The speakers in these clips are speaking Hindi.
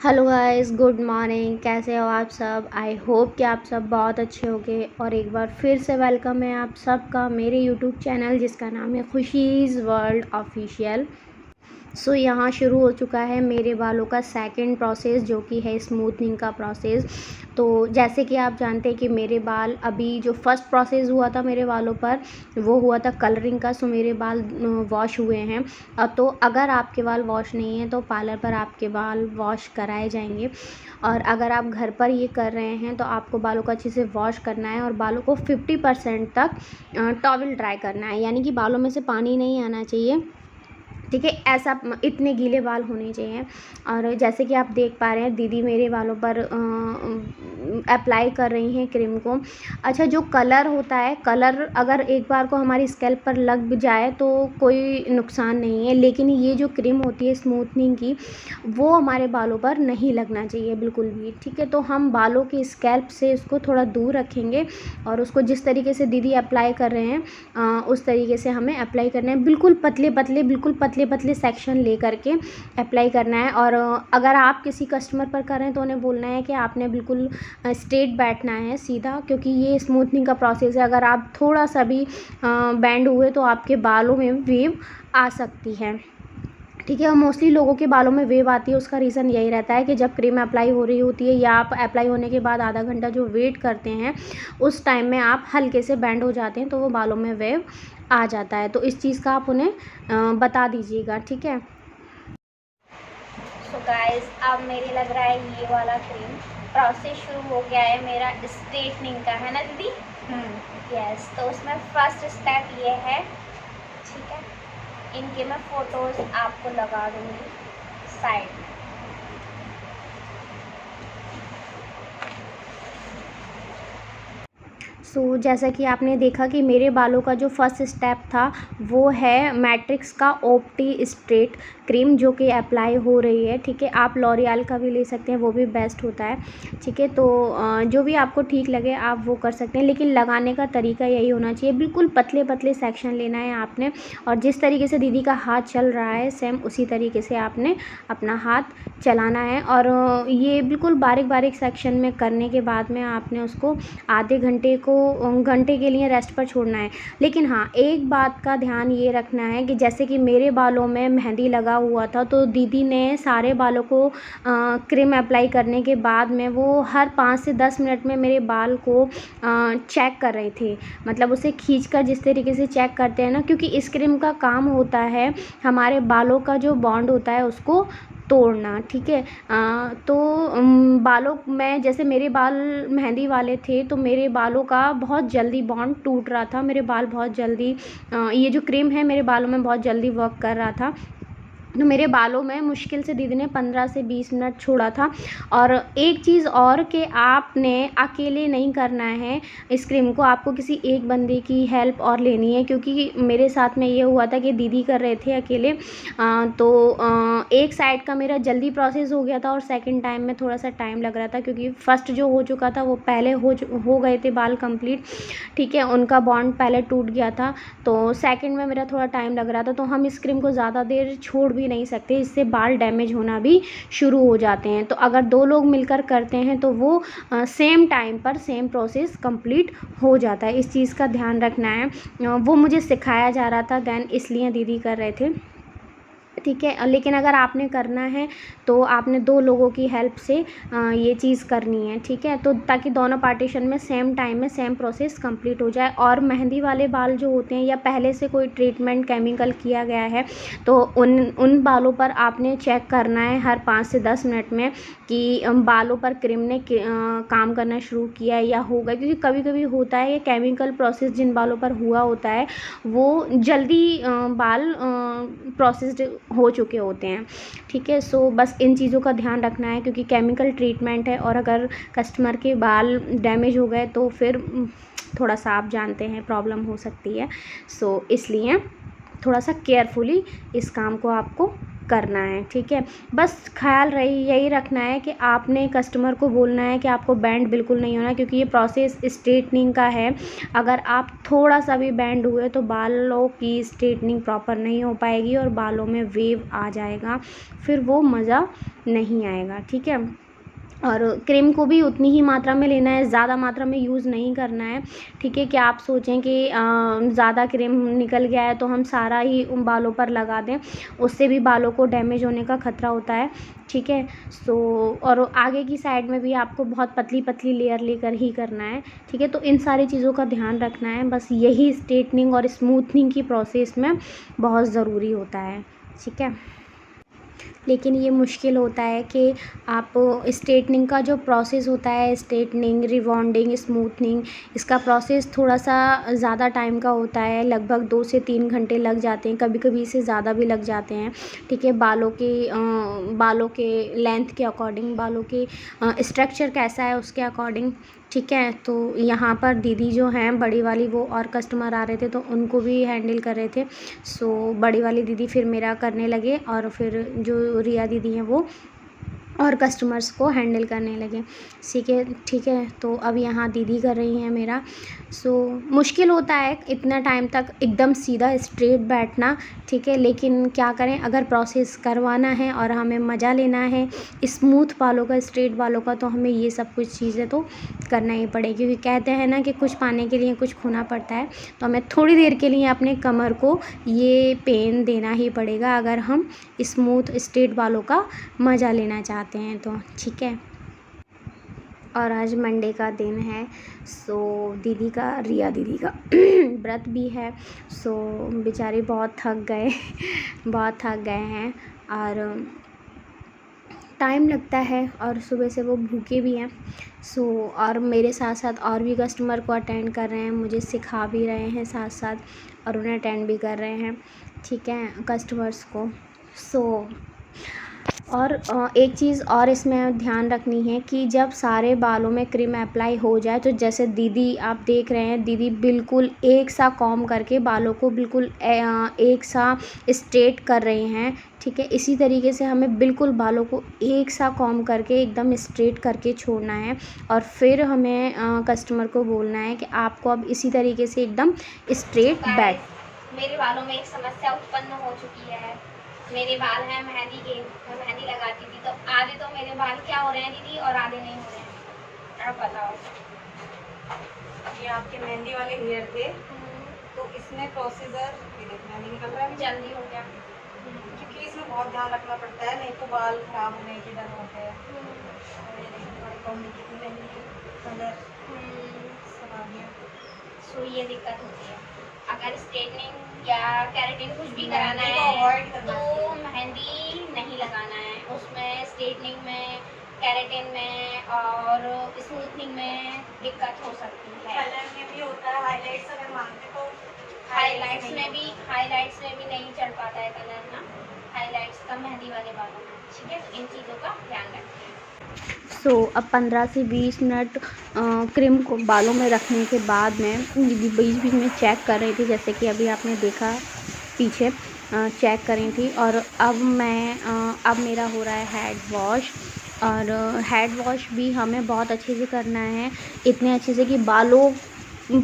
Hello guys, good morning. कैसे हो आप सब? आई होप कि आप सब बहुत अच्छे होंगे। और एक बार फिर से वेलकम है आप सबका मेरे यूट्यूब चैनल जिसका नाम है खुशीज़ वर्ल्ड ऑफिशियल। सो यहाँ शुरू हो चुका है मेरे बालों का सेकंड प्रोसेस जो कि है स्मूथनिंग का प्रोसेस। तो जैसे कि आप जानते हैं कि मेरे बाल अभी जो फर्स्ट प्रोसेस हुआ था मेरे बालों पर वो हुआ था कलरिंग का। सो मेरे बाल वॉश हुए हैं। तो अगर आपके बाल वॉश नहीं हैं तो पार्लर पर आपके बाल वॉश कराए जाएंगे। और अगर आप घर पर ये कर रहे हैं तो आपको बालों को अच्छे से वॉश करना है और बालों को 50% तक टॉवल ड्राई करना है, यानी कि बालों में से पानी नहीं आना चाहिए। ठीक है, ऐसा इतने गीले बाल होने चाहिए। और जैसे कि आप देख पा रहे हैं दीदी मेरे बालों पर अप्लाई कर रही हैं क्रीम को। अच्छा, जो कलर होता है, कलर अगर एक बार को हमारी स्कैल्प पर लग भी जाए तो कोई नुकसान नहीं है, लेकिन ये जो क्रीम होती है स्मूथनिंग की वो हमारे बालों पर नहीं लगना चाहिए बिल्कुल भी। ठीक है, तो हम बालों के स्कैल्प से उसको थोड़ा दूर रखेंगे और उसको जिस तरीके से दीदी अप्लाई कर रहे हैं उस तरीके से हमें अप्लाई करना है। बिल्कुल पतले पतले, बिल्कुल पतले पतले सेक्शन ले करके अप्लाई करना है। और अगर आप किसी कस्टमर पर कर रहे हैं तो उन्हें बोलना है कि आपने बिल्कुल स्ट्रेट बैठना है, सीधा, क्योंकि ये स्मूथनिंग का प्रोसेस है। अगर आप थोड़ा सा भी बैंड हुए तो आपके बालों में वेव आ सकती है। ठीक है, और मोस्टली लोगों के बालों में वेव आती है, उसका रीज़न यही रहता है कि जब क्रीम अप्लाई हो रही होती है या आप अप्लाई होने के बाद आधा घंटा जो वेट करते हैं उस टाइम में आप हल्के से बैंड हो जाते हैं तो वो बालों में वेव आ जाता है। तो इस चीज़ का आप उन्हें बता दीजिएगा। ठीक है। सो गाइस, अब मेरे लग रहा है ये वाला क्रीम प्रोसेस शुरू हो गया है मेरा स्ट्रेटनिंग का, है ना दीदी? यस। तो उसमें फर्स्ट स्टेप ये है। ठीक है, इनके मैं फ़ोटोज़ आपको लगा दूँगी साइड में। सो जैसा कि आपने देखा कि मेरे बालों का जो फर्स्ट स्टेप था वो है मैट्रिक्स का ऑप्टी स्ट्रेट क्रीम जो कि अप्लाई हो रही है। ठीक है, आप लॉरियल का भी ले सकते हैं, वो भी बेस्ट होता है। ठीक है, तो जो भी आपको ठीक लगे आप वो कर सकते हैं, लेकिन लगाने का तरीका यही होना चाहिए। बिल्कुल पतले पतले सेक्शन लेना है आपने, और जिस तरीके से दीदी का हाथ चल रहा है सेम उसी तरीके से आपने अपना हाथ चलाना है। और ये बिल्कुल बारीक बारीक सेक्शन में करने के बाद में आपने उसको आधे घंटे के लिए रेस्ट पर छोड़ना है। लेकिन हाँ, एक बात का ध्यान ये रखना है कि जैसे कि मेरे बालों में मेहंदी लगा हुआ था तो दीदी ने सारे बालों को क्रीम अप्लाई करने के बाद में वो हर 5 से 10 मिनट में मेरे बाल को चेक कर रहे थे। मतलब उसे खींचकर जिस तरीके से चेक करते हैं ना, क्योंकि इस क्रीम का काम होता है हमारे बालों का जो बॉन्ड होता है उसको तोड़ना। ठीक है, तो बालों में जैसे मेरे बाल मेहंदी वाले थे तो मेरे बालों का बहुत जल्दी बॉन्ड टूट रहा था। मेरे बाल बहुत जल्दी ये जो क्रीम है मेरे बालों में बहुत जल्दी वर्क कर रहा था। तो मेरे बालों में मुश्किल से दीदी ने 15 से 20 मिनट छोड़ा था। और एक चीज़ और कि आपने अकेले नहीं करना है इस क्रीम को, आपको किसी एक बंदे की हेल्प और लेनी है, क्योंकि मेरे साथ में ये हुआ था कि दीदी कर रहे थे अकेले। एक साइड का मेरा जल्दी प्रोसेस हो गया था और सेकंड टाइम में थोड़ा सा टाइम लग रहा था, क्योंकि फर्स्ट जो हो चुका था वो पहले हो गए थे बाल कंप्लीट। ठीक है, उनका बॉन्ड पहले टूट गया था, तो सेकंड में मेरा थोड़ा टाइम लग रहा था। तो हम इस क्रीम को ज़्यादा देर छोड़ भी नहीं सकते, इससे बाल डैमेज होना भी शुरू हो जाते हैं। तो अगर 2 लोग मिलकर करते हैं तो वो सेम टाइम पर सेम प्रोसेस कंप्लीट हो जाता है। इस चीज़ का ध्यान रखना है। वो मुझे सिखाया जा रहा था देन, इसलिए दीदी कर रहे थे। ठीक है, लेकिन अगर आपने करना है तो आपने 2 लोगों की हेल्प से ये चीज़ करनी है। ठीक है, तो ताकि दोनों पार्टीशन में सेम टाइम में सेम प्रोसेस कंप्लीट हो जाए। और मेहंदी वाले बाल जो होते हैं या पहले से कोई ट्रीटमेंट केमिकल किया गया है तो उन बालों पर आपने चेक करना है हर 5 से 10 मिनट में कि बालों पर क्रीम ने काम करना शुरू किया है या होगा। क्योंकि कभी कभी होता है ये केमिकल प्रोसेस जिन बालों पर हुआ होता है वो जल्दी बाल प्रोसेस्ड हो चुके होते हैं। ठीक है, सो बस इन चीज़ों का ध्यान रखना है, क्योंकि केमिकल ट्रीटमेंट है और अगर कस्टमर के बाल डैमेज हो गए तो फिर थोड़ा सा आप जानते हैं प्रॉब्लम हो सकती है। सो इसलिए थोड़ा सा केयरफुली इस काम को आपको करना है, ठीक है। बस ख़्याल रही यही रखना है कि आपने कस्टमर को बोलना है कि आपको बैंड बिल्कुल नहीं होना, क्योंकि ये प्रोसेस स्ट्रेटनिंग का है। अगर आप थोड़ा सा भी बैंड हुए तो बालों की स्ट्रेटनिंग प्रॉपर नहीं हो पाएगी और बालों में वेव आ जाएगा, फिर वो मज़ा नहीं आएगा, ठीक है। और क्रीम को भी उतनी ही मात्रा में लेना है, ज़्यादा मात्रा में यूज़ नहीं करना है, ठीक है। कि आप सोचें कि ज़्यादा क्रीम निकल गया है तो हम सारा ही उन बालों पर लगा दें, उससे भी बालों को डैमेज होने का खतरा होता है, ठीक है। सो और आगे की साइड में भी आपको बहुत पतली पतली लेयर लेकर ही करना है, ठीक है। तो इन सारी चीज़ों का ध्यान रखना है, बस यही स्ट्रेटनिंग और स्मूथनिंग की प्रोसेस में बहुत ज़रूरी होता है, ठीक है। लेकिन ये मुश्किल होता है कि आप स्ट्रेटनिंग का जो प्रोसेस होता है, स्ट्रेटनिंग, रिबॉन्डिंग, स्मूथनिंग, इसका प्रोसेस थोड़ा-सा ज़्यादा टाइम का होता है, लगभग 2 से 3 घंटे लग जाते हैं, कभी-कभी इससे ज़्यादा भी लग जाते हैं, ठीक है। बालों के लेंथ के अकॉर्डिंग, बालों के स्ट्रक्चर कैसा है उसके अकॉर्डिंग, ठीक है। तो यहाँ पर दीदी जो हैं बड़ी वाली, वो और कस्टमर आ रहे थे तो उनको भी हैंडल कर रहे थे। सो बड़ी वाली दीदी फिर मेरा करने लगे और फिर जो रिया दीदी हैं वो और कस्टमर्स को हैंडल करने लगे, ठीक है। तो अब यहाँ दीदी कर रही हैं मेरा। सो मुश्किल होता है इतना टाइम तक एकदम सीधा स्ट्रेट बैठना, ठीक है। लेकिन क्या करें, अगर प्रोसेस करवाना है और हमें मज़ा लेना है स्मूथ बालों का, स्ट्रेट बालों का, तो हमें ये सब कुछ चीज़ें तो करना ही पड़ेगी, क्योंकि कहते हैं ना कि कुछ पाने के लिए कुछ खोना पड़ता है। तो हमें थोड़ी देर के लिए अपने कमर को ये पेन देना ही पड़ेगा अगर हम स्मूथ स्ट्रेट बालों का मज़ा लेना चाहते हैं तो, ठीक है। और आज मंडे का दिन है, सो रिया दीदी का व्रत भी है। सो बेचारे बहुत थक गए बहुत थक गए हैं और टाइम लगता है और सुबह से वो भूखे भी हैं। सो और मेरे साथ साथ और भी कस्टमर को अटेंड कर रहे हैं, मुझे सिखा भी रहे हैं साथ साथ और उन्हें अटेंड भी कर रहे हैं, ठीक है, कस्टमर्स को। सो और एक चीज़ और इसमें ध्यान रखनी है कि जब सारे बालों में क्रीम अप्लाई हो जाए, तो जैसे दीदी आप देख रहे हैं, दीदी बिल्कुल एक सा कॉम्ब करके बालों को बिल्कुल एक सा स्ट्रेट कर रही हैं, ठीक है। इसी तरीके से हमें बिल्कुल बालों को एक सा कॉम्ब करके एकदम स्ट्रेट करके छोड़ना है और फिर हमें कस्टमर को बोलना है कि आपको अब इसी तरीके से एकदम स्ट्रेट बैठ। मेरे बालों में एक समस्या उत्पन्न हो चुकी है। मेरे बाल हैं मेहंदी के, मैं मेहंदी लगाती थी तो आधे तो मेरे बाल क्या हो रहे हैं दीदी और आधे नहीं हो रहे हैं, अब बताओ। ये आपके मेहंदी वाले हेयर थे, तो इसमें प्रोसीजर मेहंदी निकल रहा है जल्दी हो गया, क्योंकि इसमें बहुत ध्यान रखना पड़ता है, नहीं तो बाल खराब होने के डर होते हैं। कलर सब आ गया, सो ये दिक्कत होती है। अगर स्ट्रेटनिंग या केराटिन कुछ भी कराना मेहंदी को है अवॉइड करना तो चाहिए। मेहंदी नहीं लगाना है, उसमें स्ट्रेटनिंग में, केराटिन में और स्मूथनिंग में दिक्कत हो सकती है। कलर में भी होता है, हाइलाइट्स अगर मांगते तो हाइलाइट्स में भी नहीं चढ़ पाता है कलर ना, हाइलाइट्स का मेहंदी वाले बालों में, ठीक है। इन चीज़ों का ध्यान रखें। सो अब 15 से 20 मिनट क्रीम को बालों में रखने के बाद में दीदी बीच बीच में चेक कर रही थी, जैसे कि अभी आपने देखा पीछे चेक कर रही थी। और अब मेरा हो रहा है हेड वॉश, और हेड वॉश भी हमें बहुत अच्छे से करना है, इतने अच्छे से कि बालों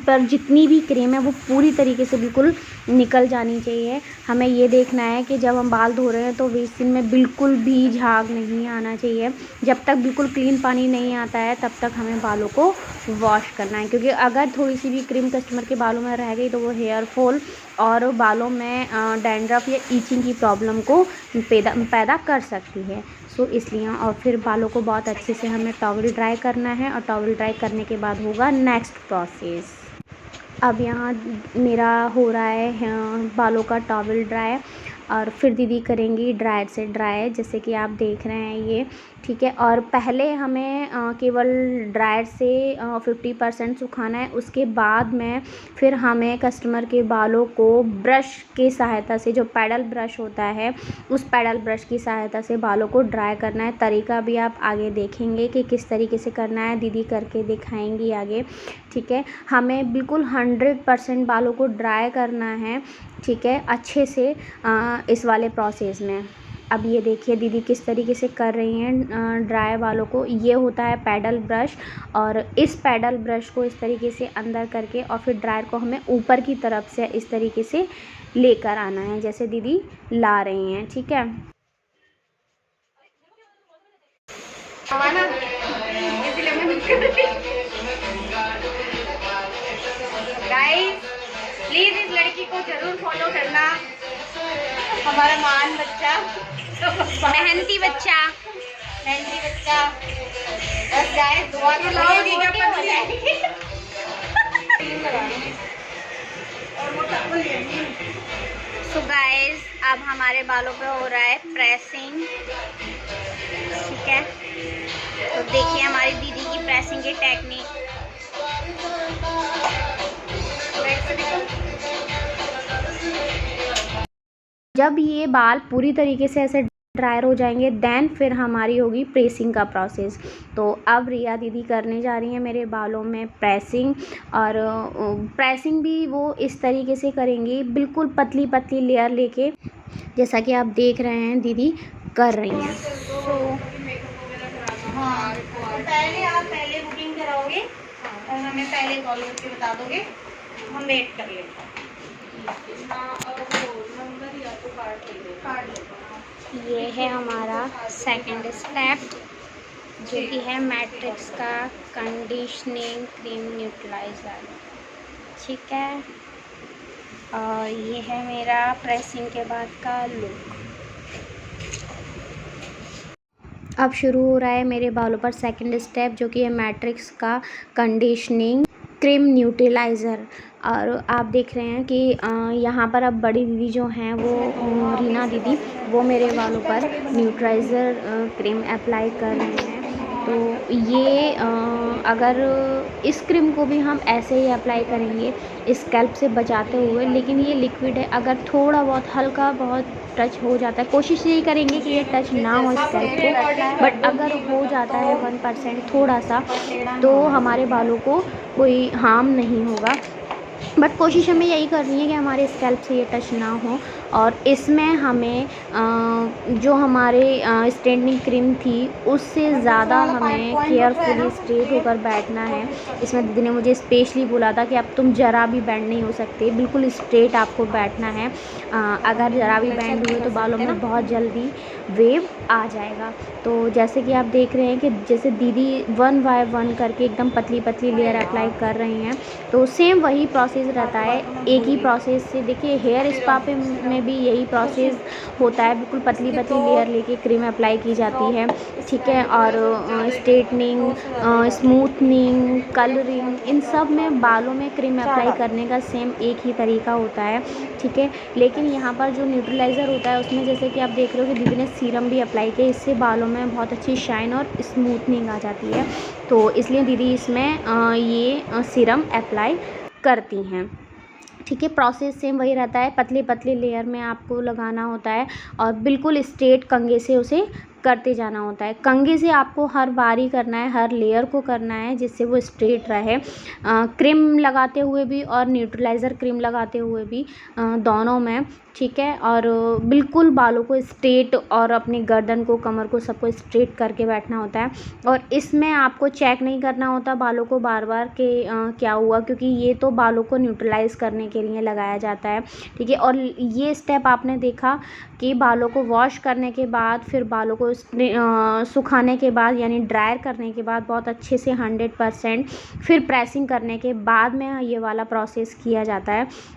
पर जितनी भी क्रीम है वो पूरी तरीके से बिल्कुल निकल जानी चाहिए। हमें ये देखना है कि जब हम बाल धो रहे हैं तो बेसिन में बिल्कुल भी झाग नहीं आना चाहिए। जब तक बिल्कुल क्लीन पानी नहीं आता है तब तक हमें बालों को वॉश करना है, क्योंकि अगर थोड़ी सी भी क्रीम कस्टमर के बालों में रह गई तो वो हेयर फॉल और बालों में डैंड्रफ या ईचिंग की प्रॉब्लम को पैदा कर सकती है। सो इसलिए और फिर बालों को बहुत अच्छे से हमें टॉवल ड्राई करना है, और टॉवल ड्राई करने के बाद होगा नेक्स्ट प्रोसेस। अब यहाँ मेरा हो रहा है बालों का टॉवल ड्राई, और फिर दीदी करेंगी ड्रायर से ड्राई, जैसे कि आप देख रहे हैं ये, ठीक है। और पहले हमें केवल ड्रायर से 50% सुखाना है, उसके बाद में फिर हमें कस्टमर के बालों को ब्रश की सहायता से, जो पैडल ब्रश होता है उस पैडल ब्रश की सहायता से बालों को ड्राई करना है। तरीका भी आप आगे देखेंगे कि किस तरीके से करना है, दीदी करके दिखाएंगी आगे, ठीक है। हमें बिल्कुल 100% बालों को ड्राई करना है, ठीक है, अच्छे से इस वाले प्रोसेस में। अब ये देखिए दीदी किस तरीके से कर रही हैं ड्राई बालों को। ये होता है पैडल ब्रश, और इस पैडल ब्रश को इस तरीके से अंदर करके और फिर ड्रायर को हमें ऊपर की तरफ से इस तरीके से लेकर आना है, जैसे दीदी ला रही हैं। ठीक है, गाइस प्लीज इस लड़की को जरूर फॉलो करना, हमारा महान बच्चा, मेहनती बच्चा। मेहनती बच्चा। बस गाइस दुआ तो लगाओगी क्या पता हो जाएगी। सो गाइस अब हमारे बालों पे हो रहा है प्रेसिंग। ठीक है, तो देखिए हमारी दीदी की प्रेसिंग की टेक्निक। जब ये बाल पूरी तरीके से ऐसे ड्रायर हो जाएंगे देन फिर हमारी होगी प्रेसिंग का प्रोसेस। तो अब रिया दीदी करने जा रही हैं मेरे बालों में प्रेसिंग, और प्रेसिंग भी वो इस तरीके से करेंगी, बिल्कुल पतली पतली लेयर लेके, जैसा कि आप देख रहे हैं दीदी कर रही हैं। हाँ, पहले आप पहले बुकिंग कराओगे और हमें पहले कॉल करके बता दोगे, हम वेट कर लेंगे। ये है हमारा सेकंड स्टेप, जो कि है मैट्रिक्स का कंडीशनिंग क्रीम न्यूट्रलाइज़र। ठीक है, और ये है मेरा प्रेसिंग के बाद का लुक। अब शुरू हो रहा है मेरे बालों पर सेकंड स्टेप, जो कि है मैट्रिक्स का कंडीशनिंग क्रीम न्यूट्रलाइज़र। और आप देख रहे हैं कि यहाँ पर अब बड़ी दीदी जो हैं वो रीना दीदी, वो मेरे बालों पर न्यूट्रलाइज़र क्रीम अप्लाई कर रहे हैं। तो ये अगर इस क्रीम को भी हम ऐसे ही अप्लाई करेंगे स्कैल्प से बचाते हुए, लेकिन ये लिक्विड है, अगर थोड़ा बहुत हल्का बहुत टच हो जाता है, कोशिश यही करेंगे कि ये टच ना हो स्कैल्प को, बट अगर हो जाता है 1% थोड़ा सा, तो हमारे बालों को कोई हार्म नहीं होगा। बट कोशिश हमें यही करनी है कि हमारे स्कैल्प से ये टच ना हो। और इसमें हमें जो हमारे स्ट्रेटनिंग क्रीम थी उससे ज़्यादा हमें केयरफुली स्ट्रेट होकर बैठना है। इसमें दीदी ने मुझे स्पेशली बोला था कि अब तुम ज़रा भी बैंड नहीं हो सकते, बिल्कुल स्ट्रेट आपको बैठना है। अगर ज़रा भी बैंड हुए तो बालों में बहुत जल्दी वेव आ जाएगा। तो जैसे कि आप देख रहे हैं कि जैसे दीदी 1 बाय 1 करके एकदम पतली पतली लेयर अप्लाई कर रही हैं, तो सेम वही प्रोसेस रहता है, एक ही प्रोसेस से। देखिए हेयर स्पा पे में भी यही प्रोसेस होता है, बिल्कुल पतली पतली लेयर लेके क्रीम अप्लाई की जाती है। ठीक है, और स्ट्रेटनिंग, स्मूथनिंग, कलरिंग, इन सब में बालों में क्रीम अप्लाई करने का सेम एक ही तरीका होता है। ठीक है, लेकिन यहाँ पर जो न्यूट्रलाइज़र होता है उसमें जैसे कि आप देख रहे हो कि दीदी ने सीरम भी अप्लाई किया, इससे बालों में बहुत अच्छी शाइन और स्मूथनिंग आ जाती है। तो इसलिए दीदी इसमें ये सीरम अप्लाई करती हैं। ठीक है, प्रोसेस सेम वही रहता है, पतली पतली लेयर में आपको लगाना होता है और बिल्कुल स्ट्रेट कंघे से उसे करते जाना होता है। कंघे से आपको हर बारी करना है, हर लेयर को करना है, जिससे वो स्ट्रेट रहे। क्रीम लगाते हुए भी और न्यूट्रलाइज़र क्रीम लगाते हुए भी, दोनों में। ठीक है, और बिल्कुल बालों को स्ट्रेट और अपनी गर्दन को, कमर को, सबको स्ट्रेट करके बैठना होता है। और इसमें आपको चेक नहीं करना होता बालों को बार बार कि क्या हुआ, क्योंकि ये तो बालों को न्यूट्रलाइज़ करने के लिए लगाया जाता है। ठीक है, और ये स्टेप आपने देखा कि बालों को वॉश करने के बाद, फिर बालों को सुखाने के बाद, यानी ड्रायर करने के बाद बहुत अच्छे से 100%, फिर प्रेसिंग करने के बाद में ये वाला प्रोसेस किया जाता है।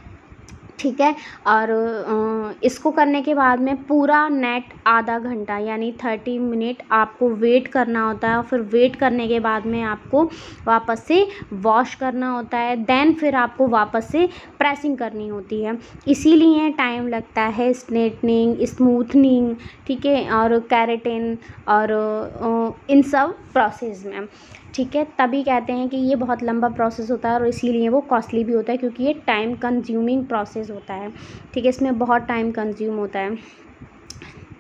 ठीक है, और इसको करने के बाद में पूरा नेट आधा घंटा यानी 30 मिनट आपको वेट करना होता है। और फिर वेट करने के बाद में आपको वापस से वॉश करना होता है, देन फिर आपको वापस से प्रेसिंग करनी होती है। इसीलिए टाइम लगता है स्ट्रेटनिंग, स्मूथनिंग, ठीक है, और केराटिन और इन सब प्रोसेस में। ठीक है, तभी कहते हैं कि ये बहुत लंबा प्रोसेस होता है और इसीलिए वो कॉस्टली भी होता है, क्योंकि ये टाइम कंज्यूमिंग प्रोसेस होता है। ठीक है, इसमें बहुत टाइम कंज्यूम होता है।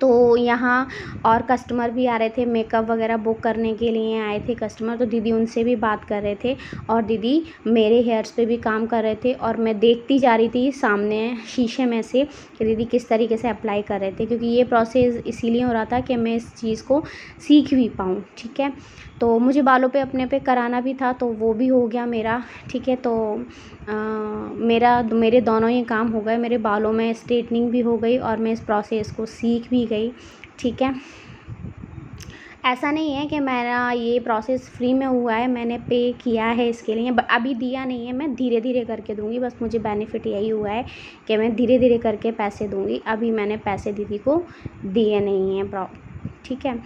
तो यहाँ और कस्टमर भी आ रहे थे, मेकअप वगैरह बुक करने के लिए आए थे कस्टमर, तो दीदी उनसे भी बात कर रहे थे और दीदी मेरे हेयर्स पे भी काम कर रहे थे और मैं देखती जा रही थी सामने शीशे में से कि दीदी किस तरीके से अप्लाई कर रहे थे, क्योंकि ये प्रोसेस इसीलिए हो रहा था कि मैं इस चीज़ को सीख भी पाऊँ। ठीक है, तो मुझे बालों पे अपने पे कराना भी था, तो वो भी हो गया मेरा। ठीक है, तो मेरे दोनों ही काम हो गए, मेरे बालों में स्ट्रेटनिंग भी हो गई और मैं इस प्रोसेस को सीख भी गई। ठीक है, ऐसा नहीं है कि मेरा ये प्रोसेस फ्री में हुआ है, मैंने पे किया है इसके लिए, अभी दिया नहीं है, मैं धीरे धीरे करके दूँगी। बस मुझे बेनिफिट यही हुआ है कि मैं धीरे धीरे करके पैसे दूँगी, अभी मैंने पैसे दीदी को दिए नहीं हैं। ठीक है,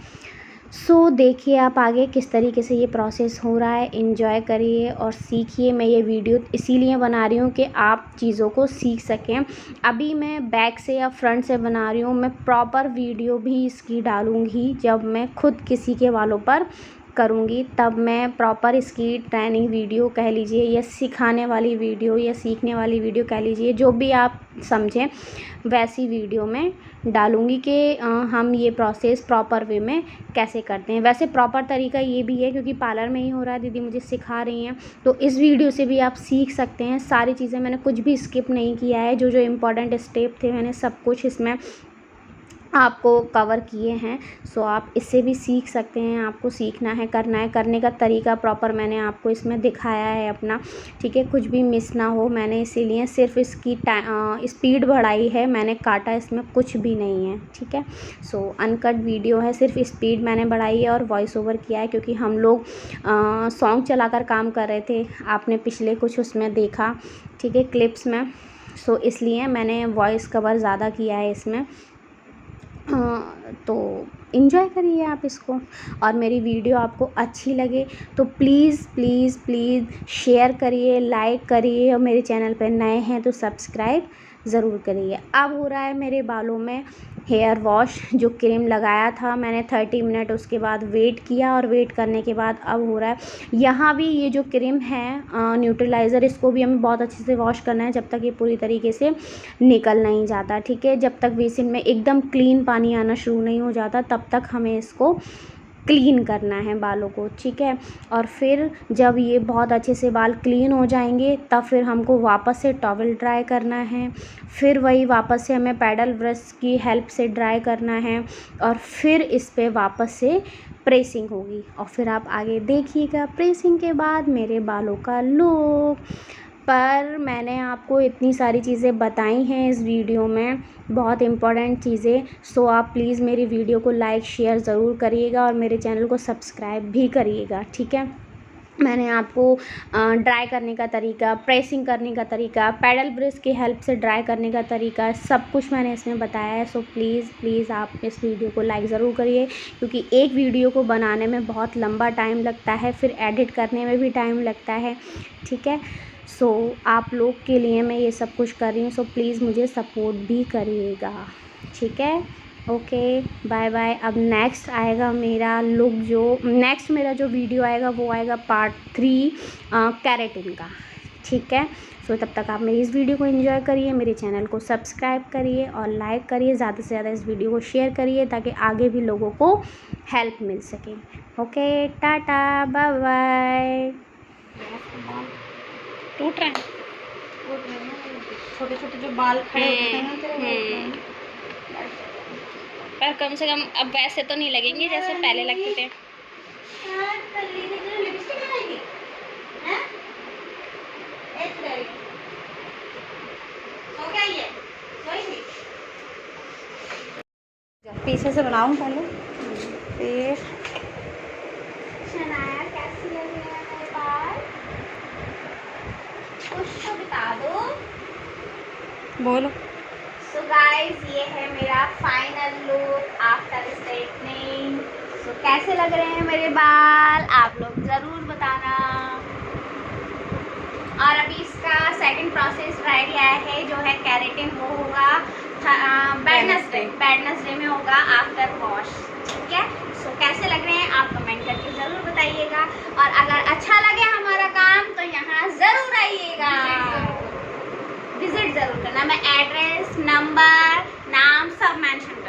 सो देखिए आप आगे किस तरीके से ये प्रोसेस हो रहा है, एंजॉय करिए और सीखिए। मैं ये वीडियो इसीलिए बना रही हूँ कि आप चीज़ों को सीख सकें। अभी मैं बैक से या फ्रंट से बना रही हूँ, मैं प्रॉपर वीडियो भी इसकी डालूँगी जब मैं खुद किसी के बालों पर करूँगी, तब मैं प्रॉपर इसकी ट्रेनिंग वीडियो कह लीजिए या सिखाने वाली वीडियो या सीखने वाली वीडियो कह लीजिए, जो भी आप समझें वैसी वीडियो में डालूँगी कि हम ये प्रोसेस प्रॉपर वे में कैसे करते हैं। वैसे प्रॉपर तरीका ये भी है क्योंकि पार्लर में ही हो रहा है, दीदी मुझे सिखा रही हैं, तो इस वीडियो से भी आप सीख सकते हैं सारी चीज़ें। मैंने कुछ भी स्किप नहीं किया है, जो जो इम्पोर्टेंट स्टेप थे मैंने सब कुछ इसमें आपको कवर किए हैं। सो आप इससे भी सीख सकते हैं, आपको सीखना है, करना है, करने का तरीका प्रॉपर मैंने आपको इसमें दिखाया है अपना। ठीक है, कुछ भी मिस ना हो, मैंने इसीलिए सिर्फ इसकी स्पीड बढ़ाई है, मैंने काटा इसमें कुछ भी नहीं है। ठीक है, सो अनकट वीडियो है, सिर्फ स्पीड मैंने बढ़ाई है और वॉइस ओवर किया है क्योंकि हम लोग सॉन्ग चलाकर काम कर रहे थे, आपने पिछले कुछ उसमें देखा। ठीक है, क्लिप्स में, सो इसलिए मैंने वॉइस कवर ज़्यादा किया है इसमें। तो इन्जॉय करिए आप इसको, और मेरी वीडियो आपको अच्छी लगे तो प्लीज़ प्लीज़ प्लीज़ शेयर करिए, लाइक करिए, और मेरे चैनल पर नए हैं तो सब्सक्राइब ज़रूर करिए। अब हो रहा है मेरे बालों में हेयर वॉश, जो क्रीम लगाया था मैंने 30 मिनट, उसके बाद वेट किया और वेट करने के बाद अब हो रहा है यहाँ भी ये जो क्रीम है न्यूट्रलाइज़र, इसको भी हमें बहुत अच्छे से वॉश करना है जब तक ये पूरी तरीके से निकल नहीं जाता। ठीक है, जब तक बेसिन में एकदम क्लीन पानी आना शुरू नहीं हो जाता तब तक हमें इसको क्लीन करना है बालों को। ठीक है, और फिर जब ये बहुत अच्छे से बाल क्लीन हो जाएंगे तब फिर हमको वापस से टॉवल ड्राई करना है, फिर वही वापस से हमें पैडल ब्रश की हेल्प से ड्राई करना है और फिर इस पे वापस से प्रेसिंग होगी और फिर आप आगे देखिएगा प्रेसिंग के बाद मेरे बालों का लुक। पर मैंने आपको इतनी सारी चीज़ें बताई हैं इस वीडियो में, बहुत इम्पोर्टेंट चीज़ें। सो आप प्लीज़ मेरी वीडियो को लाइक शेयर ज़रूर करिएगा और मेरे चैनल को सब्सक्राइब भी करिएगा। ठीक है, मैंने आपको ड्राई करने का तरीका, प्रेसिंग करने का तरीका, पैडल ब्रश की हेल्प से ड्राई करने का तरीका, सब कुछ मैंने इसमें बताया है। सो प्लीज़ प्लीज़ आप इस वीडियो को लाइक ज़रूर करिए, क्योंकि एक वीडियो को बनाने में बहुत लंबा टाइम लगता है, फिर एडिट करने में भी टाइम लगता है। ठीक है, सो आप लोग के लिए मैं ये सब कुछ कर रही हूँ, सो प्लीज़ मुझे सपोर्ट भी करिएगा। ठीक है, ओके, बाय बाय। अब नेक्स्ट आएगा मेरा लुक, जो नेक्स्ट मेरा जो वीडियो आएगा वो आएगा पार्ट 3 केराटिन का। ठीक है, सो तब तक आप मेरी इस वीडियो को एंजॉय करिए, मेरे चैनल को सब्सक्राइब करिए और लाइक करिए, ज़्यादा से ज़्यादा इस वीडियो को शेयर करिए ताकि आगे भी लोगों को हेल्प मिल सके। Okay, tata, bye bye. टूट रहे हैं, छोटे छोटे जो बाल खड़े होते हैं ना तेरे, पर कम से कम अब वैसे तो नहीं लगेंगे जैसे पहले लगते थे। पीछे से बनाऊं पहले, फिर शनाया कैसी लग रही है मेरे बाल, कुछ तो बता दो। बोलो। सो गाइस, ये है मेरा फाइनल लुक आफ्टर स्ट्रेटनिंग। सो कैसे लग रहे हैं मेरे बाल, आप लोग ज़रूर बताना। और अभी इसका सेकंड प्रोसेस रह गया है जो है केराटिन, वो होगा वेडनेसडे में होगा आफ्टर वॉश। ठीक है, सो कैसे लग रहे हैं आप कमेंट करके ज़रूर बताइएगा, और अगर अच्छा लगे हमारा काम तो यहाँ ज़रूर आइएगा, विजिट ज़रूर करना। मैं एड्रेस, नंबर, नाम सब मेंशन